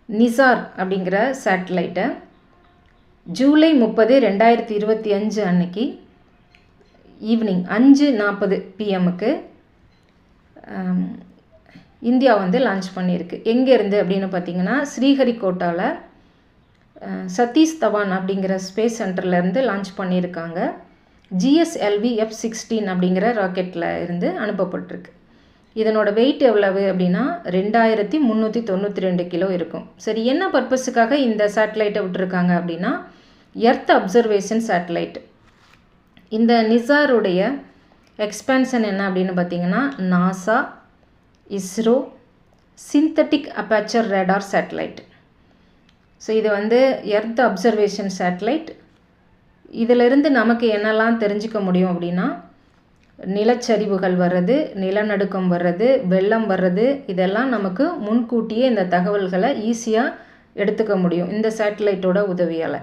நிசார் அப்படிங்கிற சேட்டலைட்டை ஜூலை 30, 2025 அன்னைக்கு evening 5:40 PM India வந்து லான்ச் பண்ணியிருக்கு. எங்கேருந்து அப்படின்னு பார்த்தீங்கன்னா ஸ்ரீஹரிகோட்டாவில் சதீஷ் தவான் அப்படிங்கிற ஸ்பேஸ் சென்டர்லேருந்து லான்ச் பண்ணியிருக்காங்க. GSLV F-16 அப்படிங்கிற ராக்கெட்டில் இருந்து அனுப்பப்பட்டிருக்கு. இதனோட வெயிட் எவ்வளவு அப்படின்னா 2392 கிலோ இருக்கும். சரி, என்ன பர்பஸுக்காக இந்த சேட்டலைட்டை விட்டுருக்காங்க அப்படின்னா எர்த் அப்சர்வேஷன் சேட்டலைட். இந்த நிசாருடைய எக்ஸ்பேன்ஷன் என்ன அப்படின்னு பார்த்தீங்கன்னா NASA, ISRO, synthetic aperture radar satellite. So இது வந்து எர்த் அப்சர்வேஷன் சேட்டலைட். இதிலிருந்து நமக்கு என்னெல்லாம் தெரிஞ்சுக்க முடியும் அப்படின்னா நிலச்சரிவுகள் வர்றது, நிலநடுக்கம் வர்றது, வெள்ளம் வர்றது, இதெல்லாம் நமக்கு முன்கூட்டியே இந்த தகவல்களை ஈஸியாக எடுத்துக்க முடியும் இந்த சேட்டலைட்டோட உதவியால்.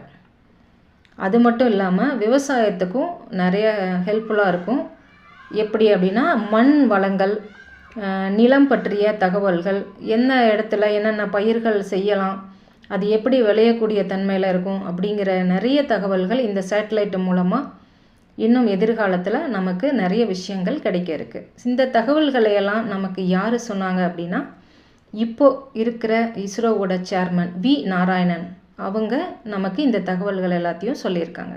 அது மட்டும் இல்லாமல் விவசாயத்துக்கும் நிறைய ஹெல்ப்ஃபுல்லாக இருக்கும். எப்படி அப்படின்னா மண் வளங்கள், நிலம் பற்றிய தகவல்கள், என்ன இடத்துல என்னென்ன பயிர்கள் செய்யலாம், அது எப்படி விளையக்கூடிய தன்மையில் இருக்கும் அப்படிங்கிற நிறைய தகவல்கள் இந்த சேட்டலைட் மூலமாக இன்னும் எதிர்காலத்தில் நமக்கு நிறைய விஷயங்கள் கிடைக்க இருக்குது. இந்த தகவல்களையெல்லாம் நமக்கு யார் சொன்னாங்க அப்படின்னா இப்போது இருக்கிற இஸ்ரோவோட சேர்மன் V. நாராயணன் அவங்க நமக்கு இந்த தகவல்கள் எல்லாத்தையும் சொல்லியிருக்காங்க.